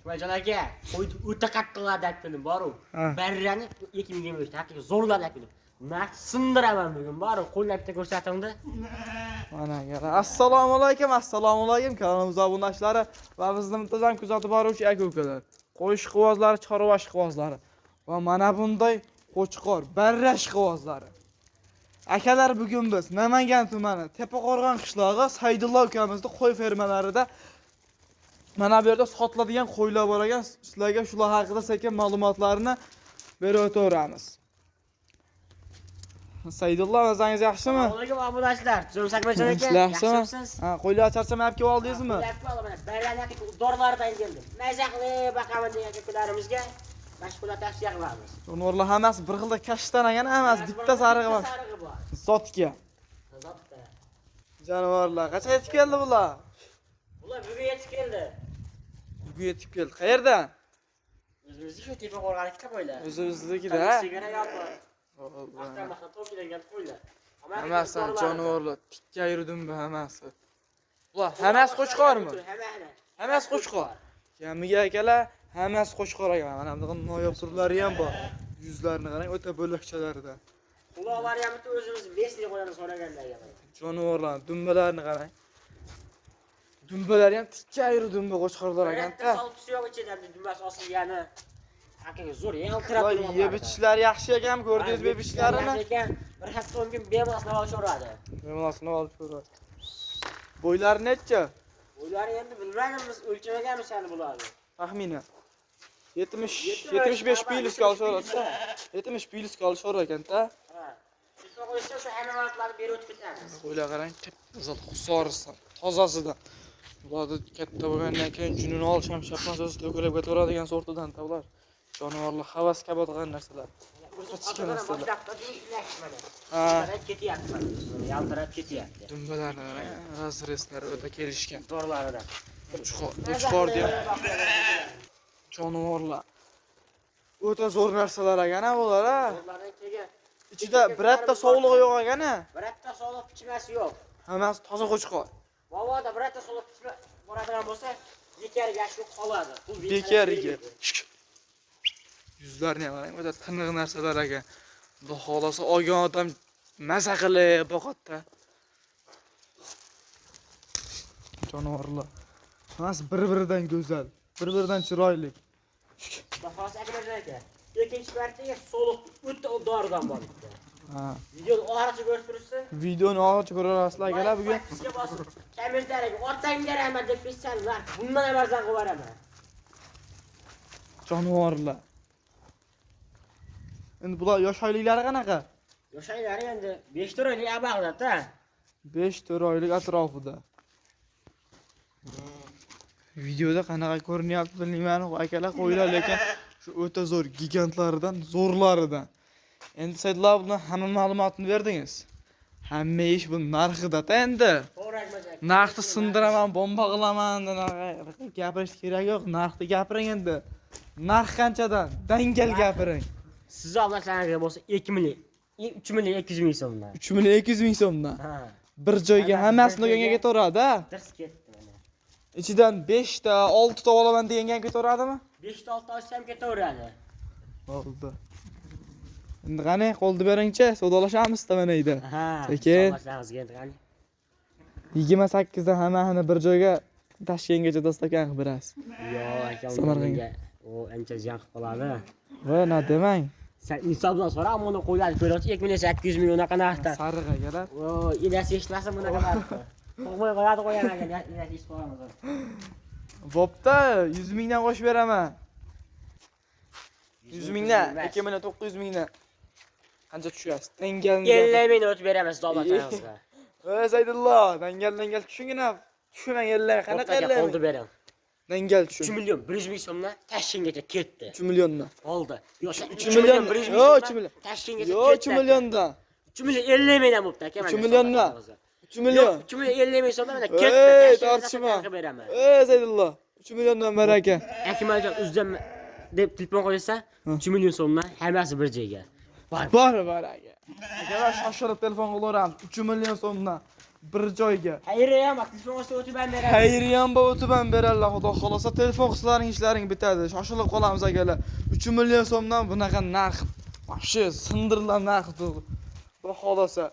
Akmaljon aka, qo'yni o'ta qattiq adak qildim, boru. Barrani 2025 haqiqiy zo'rlab qildim. Naq sindiraman bugun, boru qo'llab bitta ko'rsatingdi. Mana yana. Assalomu alaykum, assalomu alaykum. Kanalimiz obunachilari va bizni muntazam kuzatib boruvchi aka-ukalar. Qo'shiq quvozlari, chorva quvozlari va mana bunday qo'chqor, barra quvozlari. Akalar, bugun biz Namangan tumani Tepaqo'rg'on qishlog'i Saydullo ukamizning qo'y fermalarida mana bu yerda sotiladigan qo'ylar bor ekan. Sizlarga shular haqida sekin ma'lumotlarni berib o'tamiz. Saydullo, o'zingiz yaxshimi? Assalomu alaykum obunachlar. Zo'rsiz Akmaljon aka. Yaxshimisiz? Ha, qo'ylar charchamayib kelib oldingizmi? Barrani dorlardan keldim. Mazaqli baqaman degan akalarimizga mashg'ulot tavsiya qilamiz. Ularlar hammasi bir xilda kashtan ekan, hammasi bitta sarig'i bor. Zotga. Zotda. Jonivorlar, qancha yetib keldi bular? Bular bugun yetib keldi. Bugun yetib keldi. Qayerdan? O'zimizni shu Tepaqo'rg'onlikda qo'ylar. O'zimiznikida. Sigara yoqib. Avtomatik topilgan qo'ylar. Hammasi jonivorlar, tikka yurdim bu hammasi. Bular hammasi qo'chqormi? Hammasi qo'chqor. Kamiga akalar, hammasi qo'chqor ekan. Mana bunday noyob turlari ham bor. Yuzlarini qarang, o'ta bo'lakchalarda. Ularlar ham bitta o'zimiz besni qo'yani so'raganlarga. Jonivorlar, dumbalarni qarang. Dumbalar ham tikka yurib dumba qo'chqorlar ekan-da. Salpisi yo'q ichida, dumbasi osilgani. Akaga zo'r yaltirab turibdi. Yeb ichishlar yaxshi ekan, ko'rdingiz yeb ichishlarini? Bir hafta 10 kun bemalol olishaveradi. Bemalol olishaveradi. Bo'ylari necha? Bo'ylari endi bilmadim, biz o'lchamaganmiz hali bularni. Taxminan 75 pilis qolishaveradi. 70 pilis qolishaverar ekan-da. Ha. Siz qo'ysa shu hayvonotlarni berib o'tib ketamiz. Qo'ylar qarang, tozal xusorisan, tozasidan. Bularni katta bo'lgandan keyin junini olish ham shaqmas o'zi to'kilib ketaveradigan sortidan tavlar. Jonivorlar havas kabat qilgan narsalar. Chiqqan narsalar. Ha, ketyapti. Yaltirab ketyapti. dumbalarni qarang, razreslar o'ta kelishgan. Dorlaridan. Qo'chqor deb. Jonivorlar. O'ta zo'r narsalar ekan-a bular, ha. Dorlardan kelgan. Ichida birorta sovliq yo'q ekan-a. Birorta sog'liq pichmasi yo'q. Hammasi toza qo'chqor. Boboda birorta sog'liq pichma boradigan bo'lsa, bekariga shu qoladi. Bu Bekariga. Yuzlarini ham qarang, o'ta tiniq narsalar ekan. Xudo xolasa olgan odam maza qilib boqadi-da. Jonivorlar. Hammasi bir-biridan go'zal, bir-biridan chiroyli. Bahosi Akmaljon aka. Ikkinchi partiya sog'liq o'ta doridan bor ekan. Ha. Videoni oxirigacha ko'rib turibsiz. Videoni oxirigacha ko'rasizlar akalar bugun. Sizga bosib, kommentariyaga ortangga rahmat deb qo'ysanglar, bundan ham arzon qilib beraman. Jonivorlar. Endi bular yosh oyliklari qanaqa? Yosh oylari endi 5 oylik abag'da-da. 5-4 oylik atrofida. Videoda qanaqa ko'rinyapti bilmayman, akalar qo'ylar lekin shu o'ta zo'r gigantlardan, zo'rlaridan. Endi Saydullo bilan hamma ma'lumotni berdingiz. Hamma ish bu narxida-da endi. To'g'ri aytmasak. Narxni sindiraman, bomba qilaman, gapirish kerak yo'q. Narxni gapiring endi. Narx qanchadan? Dangal gapiring. Sizni omadlaringizga bo'lsa 2 million, 3 million 200 ming so'mdan. 3 million 200 ming so'mdan. Ha. Bir joyga hammasini do'konga ketaveradi-a? Dirs ketdi mana. Ichidan 5 ta, 6 ta olaman degan ketaveradimi? 5 ta 6 ta olsam ketaveradi. Bo'ldi. Endi qani, qo'lni beringchi, savdolashamiz-da mana uyda. Ha. Sekin. Savdolashamiz endi qani. 28 dan hammasini bir joyga Toshkentgacha dostakan qilib berasiz. Yo'q, aka, Samarqandga. u ancha ziyon qilib qoladi. Va nima demang? Sen hisobdan so'ra, ammo qo'ylarni ko'rasiz 2 million 800 ming unaqa narxda. Sariq akalar. O, ilasi eshitmasin bunaqa narxda. Qo'ymay qo'yadi qo'yaman ekan, ilasi eshitib qolamiz. Bo'pti, 100 mingdan qo'shib beraman. 100 mingdan, 2 million 900 mingdan. Qancha tushasiz? Dangalni. 50 ming o'tib beramiz davlatlaringizga. Ey Saydullo, dangal tushungina. Tushunang 50, qanaqa 50? Qo'ldi bering. Dangal tushun. 3 million 100 ming so'mdan Toshkentgacha ketdi. 3 milliondan. Oldi. Yo'q, 3 million 100 ming yo'q, 3 so'mdan million. Toshkentgacha Yo'q, ketdi. 3 milliondan. 3 million 50 mingdan bo'pti aka. 3 milliondan. 3 million. 3 million 50 ming so'mdan mana ketdi. Ey, Toshkentgacha tortishma. qilib beraman. Ey Saydullo, 3 milliondan baraka. Akmaljon o'zidan deb telefon qo'ysa, 3 million so'mdan hammasi bir joyga. Bor baraka. Akalar shoshilib telefon qilaveramiz. 3 million so'mdan bir joyga. Xayri ham, telefon o'tib ham beradi. Xayriyam bu o'tib ham berarlar, xudo xolasa telefon qilsalaring ishlaring bitadi. Shoshilib qolamiz akalar. 3 million so'mdan bunaqa narx, вообще sindirilgan narx xudo xolasa.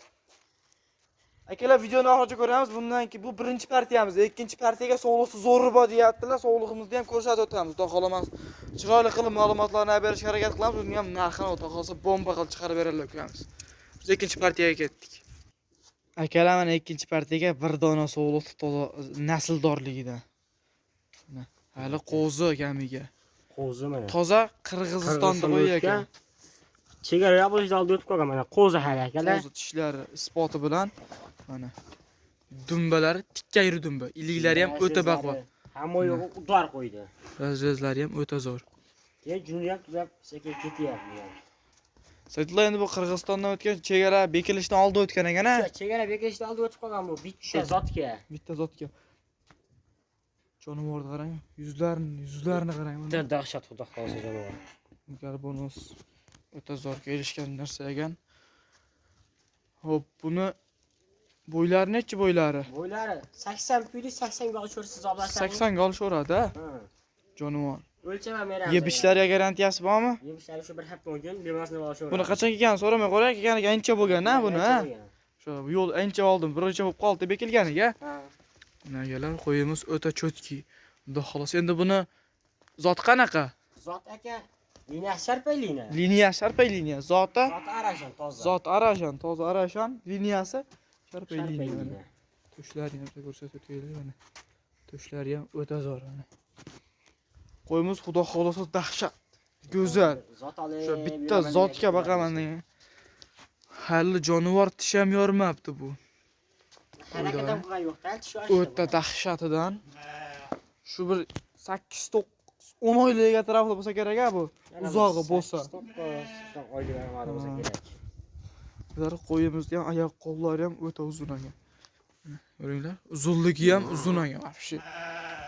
Akalar videoni oxirigacha ko'ramiz. Bundan keyin bu birinchi partiyamiz. Ikkinchi partiyaga sog'liqsiz zo'r bor deyaptilar. Sog'lig'imizni ham ko'rsatib o'tamiz. Xudo xolamas. Chiroyli qilib ma'lumotlarni berishga harakat qilamiz. Buni ham narxini xudo xolasa bomba qilib chiqarib berarlar ko'ramiz. Biz ikkinchi partiyaga ketdik. Akalar mana ikkinchi partiyaga bir dona sog'liq toza nasldorligidan. Mana hali qo'zi kamiga. Qo'zi mana. Toza Qirg'izistonda qo'ygan ekan. Chegara yopilish oldi o'tib qolgan mana qo'zi hali akalar. Qo'zi tishlari isboti bilan mana dumbalari tikkayri dumba. Iliklari ham o'ta baquvvat. Hamma yo'g'i udor qo'ydi. Razrezlari ham o'ta zo'r. Keyin jurnal tuzab sekin ketyapti. Saytlar endi bu Qirg'izistondan o'tgan chegara bekilishdan oldin o'tgan ekan-a? Chegara bekilishdan oldin o'tib qolgan bu bitta zotga. Bitta zotga. Jonivorni qarang, yuzlarini qarang. Bitta dahshat xudo xolasa jonivor. Gar bonus o'ta zo'r kelishgan narsa ekan. Hop, buni bo'ylari necha bo'ylari? Bo'ylari 80 puli 80 ga olishsiz oblasangiz. 80 ga olishaveradi, ha? Jonivor. O'lcham ham beramiz. Yebishlariga garantiyasi bormi? Yebishlari shu bir hafta bo'lgan, bemasini olishaveradi. Buni qachon kelgan so'ramay qo'yay, kelganiga ancha bo'lgan-a buni, ha? Shu yo'l ancha oldin, birinchi bo'lib qoldi bekilganiga. Ha. Nagalar qo'yimiz o'ta cho'tki. Xudo xolos. Endi buni zot qanaqa? Zot aka, liniya sharpay liniya. Liniya sharpay liniya. Zoti Arashan toza. Zot Arashan, toza Arashan liniyasi sharpay liniya. Tushlari ham ko'rsatib o'taylik mana. Tushlari ham o'ta zo'r mana. Qo'yimiz xudo xolasa dahshat. Go'zal. Zot olib. Shu bitta zotga baqaman. Hali jonivor tish ham yormabdi bu. Harakatdan qilgan yo'q-da, tish O'ta dahshatidan. Shu bir 8-10 oylik atrofida bo'lsa kerak-a bu. Uzog'i bo'lsa. Oylik bo'lsa kerak. Bular qo'yimizda ham oyoq qo'llari ham o'ta uzun ekan. Ko'ringlar, uzunligi ham uzun ekan, вообще.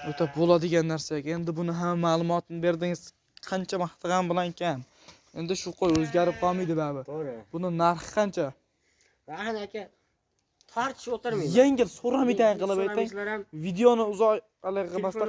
O'ta bo'ladigan narsa ekan. Endi buni ham ma'lumotini berdingiz, qancha maqtagan bilan kam. Endi shu qo'y o'zgarib qolmaydi baribir. To'g'ri. Buni narxi qancha? Rahmat aka, tortish o'tirmaydi. Yengil so'ramadan qilib ayting. Videoni uzoq qilmasdan